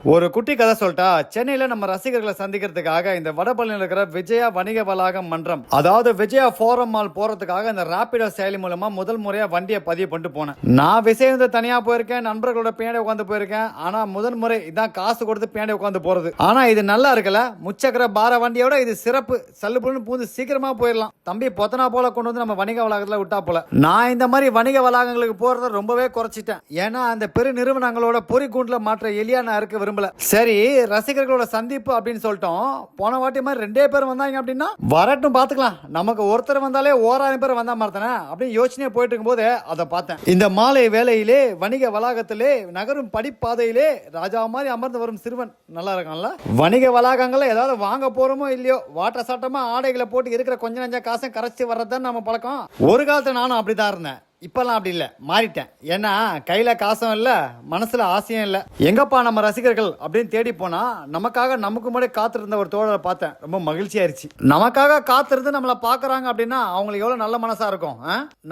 ஒரு குட்டி கதை சொல்லிட்டா, சென்னையில நம்ம ரசிகர்களை சந்திக்கிறதுக்காக இந்த வடபழனியில் இருக்கிற விஜயா வணிக வளாகம் மன்றம், அதாவது விஜயா ஃபோரம் மால் போறதுக்காக இந்த ராபிடோ செயலி மூலமா முதல் முறையா வண்டியை பதிவு பண்ணிட்டு போனேன். நான் விஜய் தனியா போயிருக்கேன், நண்பர்களோட பின்னாடி உட்காந்து போயிருக்கேன். ஆனா முதல் முறை இதான் காசு கொடுத்து பின்னாடி உட்காந்து போறது. ஆனா இது நல்லா இருக்குல்ல, முச்சக்கர பார வண்டியோட இது சிறப்பு. சல்லுபுன்னு பூந்து சீக்கிரமா போயிடலாம். தம்பி பொத்தனா போல கொண்டு வந்து நம்ம வணிக வளாகத்துல விட்டா போல. நான் இந்த மாதிரி வணிக வளாகங்களுக்கு போறத ரொம்பவே குறைச்சிட்டேன். ஏன்னா அந்த பெரு நிறுவனங்களோட பொறி கூண்டுல மாற்ற எலியா நான் இருக்க விரும்பல. சரி, ரசிகர்களோட சந்திப்பு அப்படின்னு சொல்லிட்டோம். போன வாட்டி மாதிரி 2 பேர் வந்தாங்க அப்படின்னா வரட்டும் பாத்துக்கலாம். நமக்கு ஒருத்தர் வந்தாலே 1000 பேர் வந்தா மாட்டானே அப்படின்னு யோசனையா போயிட்டு இருக்கும் போது அதை பார்த்தேன். இந்த மாலை வேளையிலே வணிக வளாகத்திலே நகரும் படிப்பாதையிலே ராஜா மாதிரி அமர்ந்து வரும் சிறுவன் நல்லா இருக்கான்ல. வணிக வளாகங்கள்ல ஏதாவது வாங்க போறோமோ இல்லையோ, வாட்ட சாட்டமா ஆடைகளை போட்டு இருக்கிற கொஞ்ச நஞ்ச காசை கரைச்சி வர்றதுதான் நம்ம பழக்கம். ஒரு காலத்துல நானும் அப்படிதான் இருந்தேன். இப்பெல்லாம் அப்படி இல்லை, மாறிட்டேன். ஏன்னா கையில காசும் இல்லை, மனசுல ஆசையும் இல்லை. எங்கப்பா நம்ம ரசிகர்கள் அப்படின்னு தேடி போனா நமக்காக நமக்கு முன்னாடி காத்திருந்த ஒரு தோழரை பார்த்தேன். ரொம்ப மகிழ்ச்சி ஆயிடுச்சு. நமக்காக காத்திருந்து நம்மளை பாக்குறாங்க அப்படின்னா அவங்களுக்கு எவ்வளவு நல்ல மனசா இருக்கும்.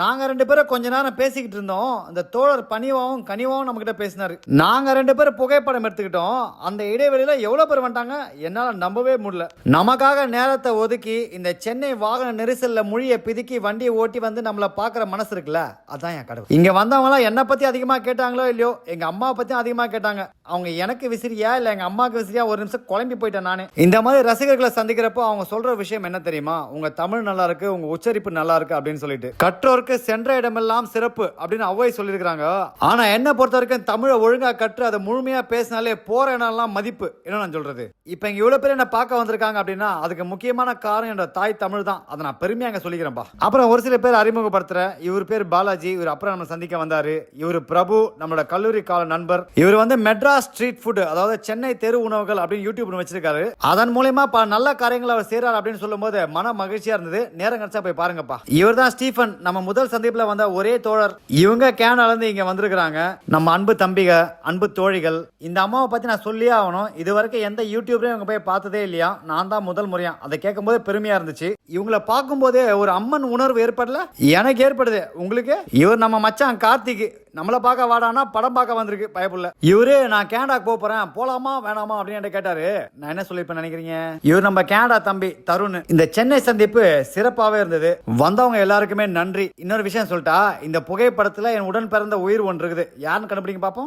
நாங்க 2 பேரும் கொஞ்ச நேரம் பேசிக்கிட்டு இருந்தோம். அந்த தோழர் பணிவாவும் கனிவாவும் நம்ம கிட்ட பேசினாரு. நாங்க 2 பேரும் புகைப்படம் எடுத்துக்கிட்டோம். அந்த இடைவெளியில எவ்வளவு பேர் வந்துட்டாங்க என்னால நம்பவே முடியல. நமக்காக நேரத்தை ஒதுக்கி இந்த சென்னை வாகன நெரிசல்ல மொழியை பிதுக்கி வண்டியை ஓட்டி வந்து நம்மளை பாக்குற மனசு இருக்குல்ல, அதான் என் கடவுள். இங்க வந்தவங்க என்ன பத்தி அதிகமா கேட்டாங்களோ இல்லையோ, எங்க அம்மா பத்தி அதிகமா கேட்டாங்க. அவங்க எனக்கு விசிறியா இல்ல எங்க அம்மாவுக்கு விசிறியா ஒரு நிமிஷம் குழம்பி போயிட்டேன் நானு. இந்த மாதிரி ரசிகர்களை சந்திக்கிறப்போ அவங்க சொல்ற விஷயம் என்ன தெரியுமா? உங்க தமிழ் நல்லா இருக்கு, உங்க உச்சரிப்பு நல்லா இருக்கு அப்படின்னு சொல்லிட்டு. கற்றோருக்கு சென்ற இடமெல்லாம் சிறப்பு அப்படின்னு அவ்வை சொல்லியிருக்காங்க. ஆனா என்ன பொறுத்த வரைக்கும் தமிழை ஒழுங்கா கற்று அதை முழுமையா பேசினாலே போற இடம்லாம் மதிப்பு. என்ன நான் சொல்றது, இப்ப இங்க இவ்வளவு பேர் என்ன பார்க்க வந்திருக்காங்க அப்படின்னா அதுக்கு முக்கியமான காரணம் என்னோட தாய் தமிழ் தான். அதை நான் பெருமையாக சொல்லிக்கிறேன்ப்பா. அப்புறம் ஒரு சில பேர் அறிமுகப்படுத்துற, இவர் பேர் பாலாஜி, இவர் அப்புறம் நம்ம சந்திக்க வந்தாரு. இவர் பிரபு, நம்மளோட கல்லூரி கால நண்பர். இவர் வந்து மெட்ராஸ் ஸ்ட்ரீட் ஃபுட், அதாவது சென்னை தெரு உணவுகள் அப்படின்னு யூடியூப் வச்சிருக்காரு. அதன் மூலமா பல நல்ல காரியங்களை அவர் செய்யறாரு அப்படின்னு சொல்லும் போது மன மகிழ்ச்சியா இருந்தது. நேரம் கிடைச்சா போய் பாருங்கப்பா. இவர் தான் ஸ்டீஃபன், நம்ம முதல் சந்திப்புல வந்த ஒரே தோழர். இவங்க கேனல இருந்து இங்க வந்திருக்காங்க. நம்ம அன்பு தம்பிக, அன்பு தோழிகள். இந்த அம்மாவை பத்தி நான் சொல்லியே ஆகணும். இது வரைக்கும் எந்த யூடியூப்லயும் இவங்க போய் பார்த்ததே இல்லையா. நான் தான் முதல் முறையா. அதை கேட்கும் போது பெருமையா இருந்துச்சு. இவங்களை பார்க்கும் போதே ஒரு அம்மன் உணர்வு ஏற்படல, எனக்கு ஏற்படுது. உங்களுக்கு இவர் நம்ம மச்சான் கார்த்திக். நம்மளை பார்க்க வாடானா படம் பார்க்க வந்திருக்கு பயப்புள்ள. இவரு நான் கேனடாக்கு போறேன், போலாமா வேணாமா அப்படின்னு கேட்டாரு. நான் என்ன சொல்லிப்பேன் நினைக்கிறீங்க? இவர் நம்ம கேனடா தம்பி தருண். இந்த சென்னை சந்திப்பு சிறப்பாவே இருந்தது. வந்தவங்க எல்லாருக்குமே நன்றி. இன்னொரு விஷயம் சொல்லிட்டா, இந்த புகைப்படத்துல என் உடன் பிறந்த உயிர் ஒன்று இருக்குது. யாருன்னு கண்டுபிடிங்க பாப்போம்.